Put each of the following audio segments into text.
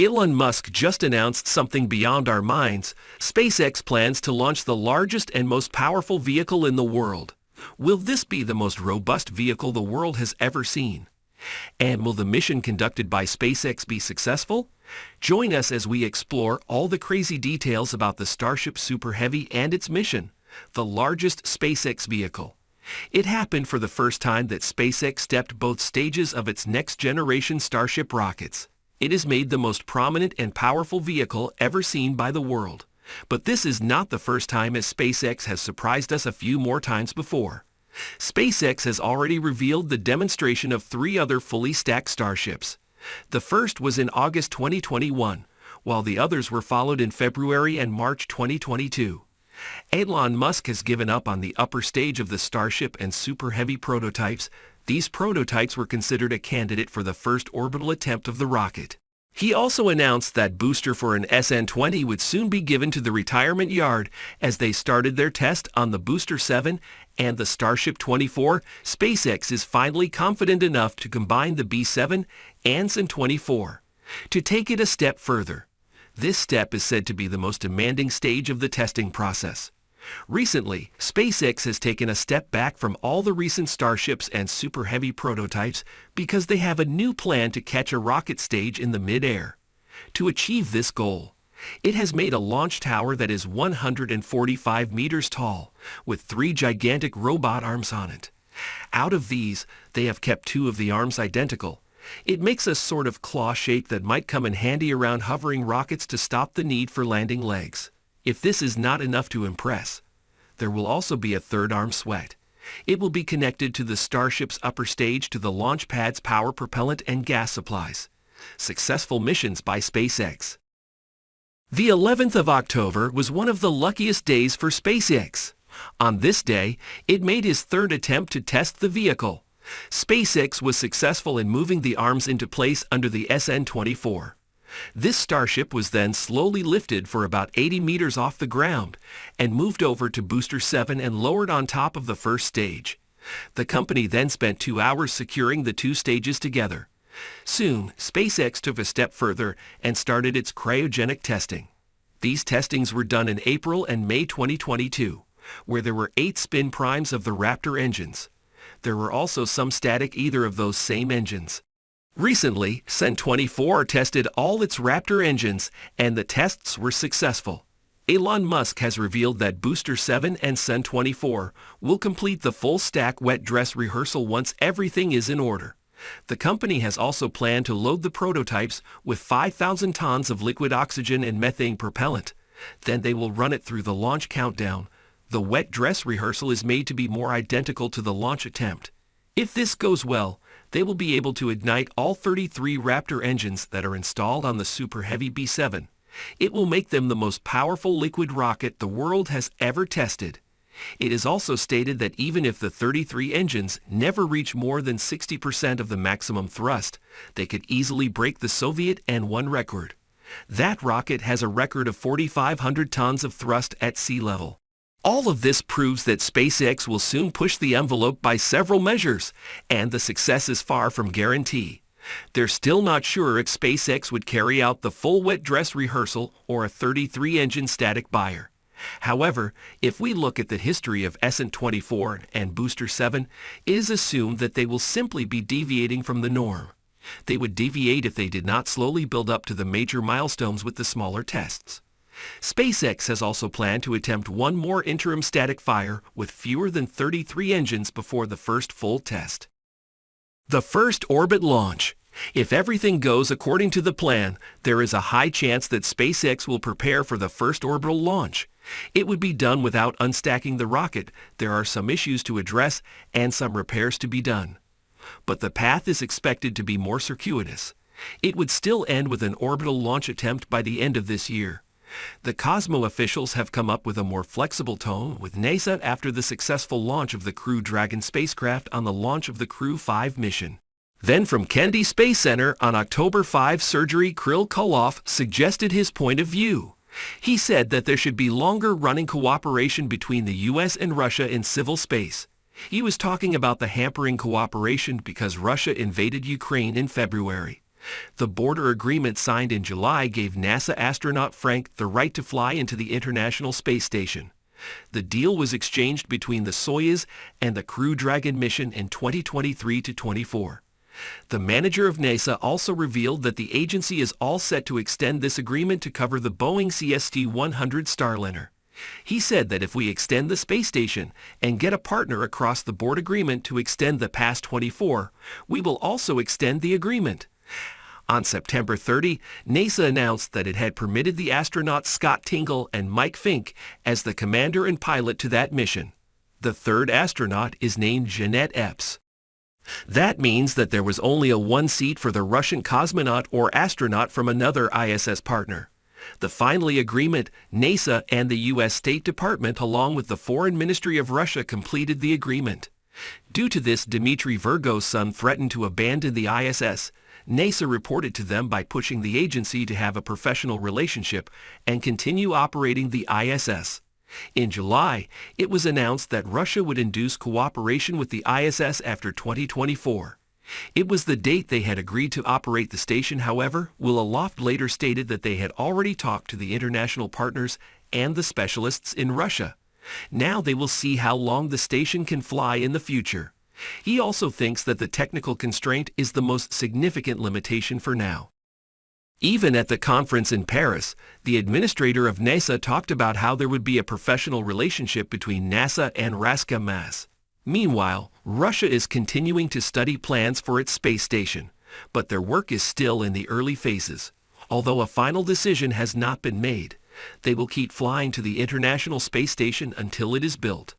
Elon Musk just announced something beyond our minds. SpaceX plans to launch the largest and most powerful vehicle in the world. Will this be the most robust vehicle the world has ever seen? And will the mission conducted by SpaceX be successful? Join us as we explore all the crazy details about the Starship Super Heavy and its mission, the largest SpaceX vehicle. It happened for the first time that SpaceX stepped both stages of its next-generation Starship rockets. It has made the most prominent and powerful vehicle ever seen by the world. But this is not the first time, as SpaceX has surprised us a few more times before. SpaceX has already revealed the demonstration of 3 other fully stacked Starships. The first was in August 2021, while the others were followed in February and March 2022. Elon Musk has given up on the upper stage of the Starship and Super Heavy prototypes. These prototypes were considered a candidate for the first orbital attempt of the rocket. He also announced that booster for an SN20 would soon be given to the retirement yard as they started their test on the Booster 7 and the Starship 24. SpaceX is finally confident enough to combine the B7 and SN24 to take it a step further. This step is said to be the most demanding stage of the testing process. Recently, SpaceX has taken a step back from all the recent Starships and Super Heavy prototypes because they have a new plan to catch a rocket stage in the mid-air. To achieve this goal, it has made a launch tower that is 145 meters tall, with 3 gigantic robot arms on it. Out of these, they have kept 2 of the arms identical. It makes a sort of claw shape that might come in handy around hovering rockets to stop the need for landing legs. If this is not enough to impress, there will also be a 3rd arm sweat. It will be connected to the Starship's upper stage to the launch pad's power, propellant, and gas supplies. Successful missions by SpaceX. The 11th of October was one of the luckiest days for SpaceX. On this day, it made its 3rd attempt to test the vehicle. SpaceX was successful in moving the arms into place under the SN24. This Starship was then slowly lifted for about 80 meters off the ground and moved over to Booster 7 and lowered on top of the first stage. The company then spent 2 hours securing the 2 stages together. Soon, SpaceX took a step further and started its cryogenic testing. These testings were done in April and May 2022, where there were 8 spin primes of the Raptor engines. There were also some static either of those same engines. Recently, SN24 tested all its Raptor engines, and the tests were successful. Elon Musk has revealed that Booster 7 and SN24 will complete the full stack wet dress rehearsal once everything is in order. The company has also planned to load the prototypes with 5,000 tons of liquid oxygen and methane propellant. Then they will run it through the launch countdown. The wet dress rehearsal is made to be more identical to the launch attempt. If this goes well, they will be able to ignite all 33 Raptor engines that are installed on the Super Heavy B7. It will make them the most powerful liquid rocket the world has ever tested. It is also stated that even if the 33 engines never reach more than 60% of the maximum thrust, they could easily break the Soviet N-1 record. That rocket has a record of 4,500 tons of thrust at sea level. All of this proves that SpaceX will soon push the envelope by several measures, and the success is far from guaranteed. They're still not sure if SpaceX would carry out the full wet dress rehearsal or a 33-engine static buyer. However, if we look at the history of SN24 and Booster 7, it is assumed that they will simply be deviating from the norm. They would deviate if they did not slowly build up to the major milestones with the smaller tests. SpaceX has also planned to attempt one more interim static fire with fewer than 33 engines before the first full test. The first orbit launch. If everything goes according to the plan, there is a high chance that SpaceX will prepare for the first orbital launch. It would be done without unstacking the rocket. There are some issues to address and some repairs to be done. But the path is expected to be more circuitous. It would still end with an orbital launch attempt by the end of this year. The Cosmo officials have come up with a more flexible tone with NASA after the successful launch of the Crew Dragon spacecraft on the launch of the Crew 5 mission. Then from Kennedy Space Center on October 5, Sergei Krilkolov suggested his point of view. He said that there should be longer-running cooperation between the U.S. and Russia in civil space. He was talking about the hampering cooperation because Russia invaded Ukraine in February. The border agreement signed in July gave NASA astronaut Frank the right to fly into the International Space Station. The deal was exchanged between the Soyuz and the Crew Dragon mission in 2023 to 24. The manager of NASA also revealed that the agency is all set to extend this agreement to cover the Boeing CST-100 Starliner. He said that if we extend the space station and get a partner across the board agreement to extend the past 24, we will also extend the agreement. On September 30, NASA announced that it had permitted the astronauts Scott Tingle and Mike Fink as the commander and pilot to that mission. The third astronaut is named Jeanette Epps. That means that there was only a one seat for the Russian cosmonaut or astronaut from another ISS partner. The final agreement, NASA and the U.S. State Department along with the Foreign Ministry of Russia completed the agreement. Due to this, Dmitry Virgo's son threatened to abandon the ISS. NASA reported to them by pushing the agency to have a professional relationship and continue operating the ISS. In July, it was announced that Russia would induce cooperation with the ISS after 2024. It was the date they had agreed to operate the station. However, Will Aloft later stated that they had already talked to the international partners and the specialists in Russia. Now they will see how long the station can fly in the future. He also thinks that the technical constraint is the most significant limitation for now. Even at the conference in Paris, the administrator of NASA talked about how there would be a professional relationship between NASA and Roscosmos. Meanwhile, Russia is continuing to study plans for its space station, but their work is still in the early phases. Although a final decision has not been made, they will keep flying to the International Space Station until it is built.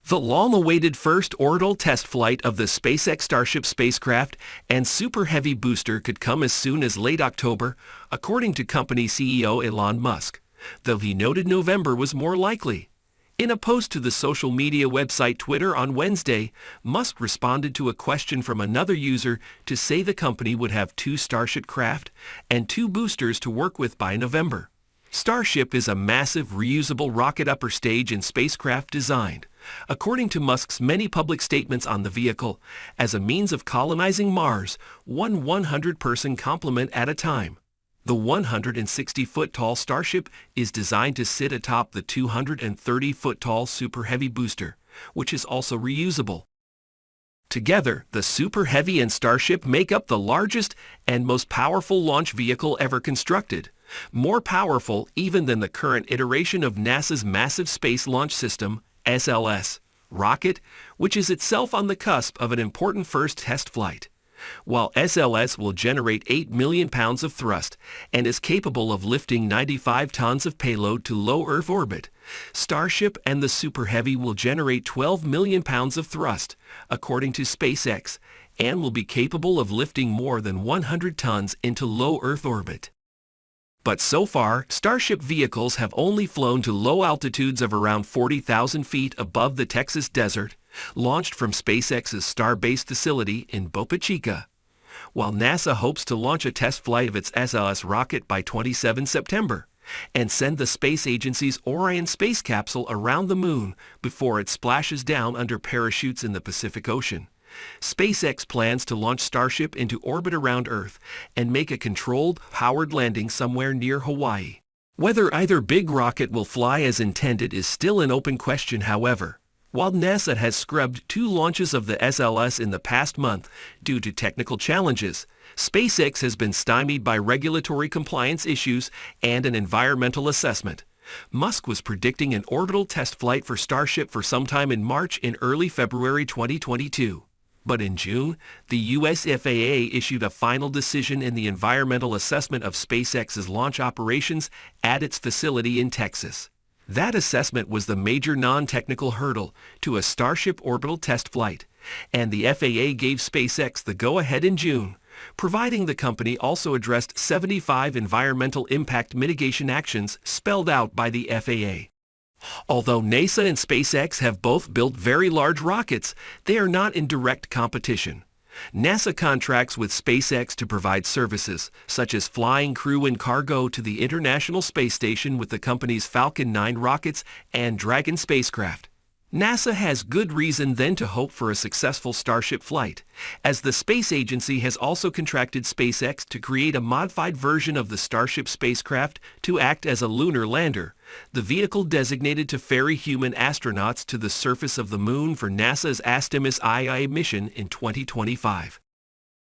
The long-awaited first orbital test flight of the SpaceX Starship spacecraft and Super Heavy booster could come as soon as late October, according to company CEO Elon Musk, though he noted November was more likely. In a post to the social media website Twitter on Wednesday, Musk responded to a question from another user to say the company would have 2 Starship craft and 2 boosters to work with by November. Starship is a massive reusable rocket upper stage and spacecraft designed, according to Musk's many public statements on the vehicle, as a means of colonizing Mars, one 100-person complement at a time. The 160-foot-tall Starship is designed to sit atop the 230-foot-tall Super Heavy booster, which is also reusable. Together, the Super Heavy and Starship make up the largest and most powerful launch vehicle ever constructed, more powerful even than the current iteration of NASA's Massive Space Launch System, SLS, rocket, which is itself on the cusp of an important first test flight. While SLS will generate 8 million pounds of thrust and is capable of lifting 95 tons of payload to low Earth orbit, Starship and the Super Heavy will generate 12 million pounds of thrust, according to SpaceX, and will be capable of lifting more than 100 tons into low Earth orbit. But so far, Starship vehicles have only flown to low altitudes of around 40,000 feet above the Texas desert, launched from SpaceX's Starbase facility in Boca Chica. While NASA hopes to launch a test flight of its SLS rocket by 27 September and send the space agency's Orion space capsule around the moon before it splashes down under parachutes in the Pacific Ocean, SpaceX plans to launch Starship into orbit around Earth and make a controlled, powered landing somewhere near Hawaii. Whether either big rocket will fly as intended is still an open question. However, while NASA has scrubbed 2 launches of the SLS in the past month due to technical challenges, SpaceX has been stymied by regulatory compliance issues and an environmental assessment. Musk was predicting an orbital test flight for Starship for sometime in March and early February 2022. But in June, the US FAA issued a final decision in the environmental assessment of SpaceX's launch operations at its facility in Texas. That assessment was the major non-technical hurdle to a Starship orbital test flight, and the FAA gave SpaceX the go-ahead in June, providing the company also addressed 75 environmental impact mitigation actions spelled out by the FAA. Although NASA and SpaceX have both built very large rockets, they are not in direct competition. NASA contracts with SpaceX to provide services, such as flying crew and cargo to the International Space Station with the company's Falcon 9 rockets and Dragon spacecraft. NASA has good reason then to hope for a successful Starship flight, as the space agency has also contracted SpaceX to create a modified version of the Starship spacecraft to act as a lunar lander, the vehicle designated to ferry human astronauts to the surface of the Moon for NASA's Artemis II mission in 2025.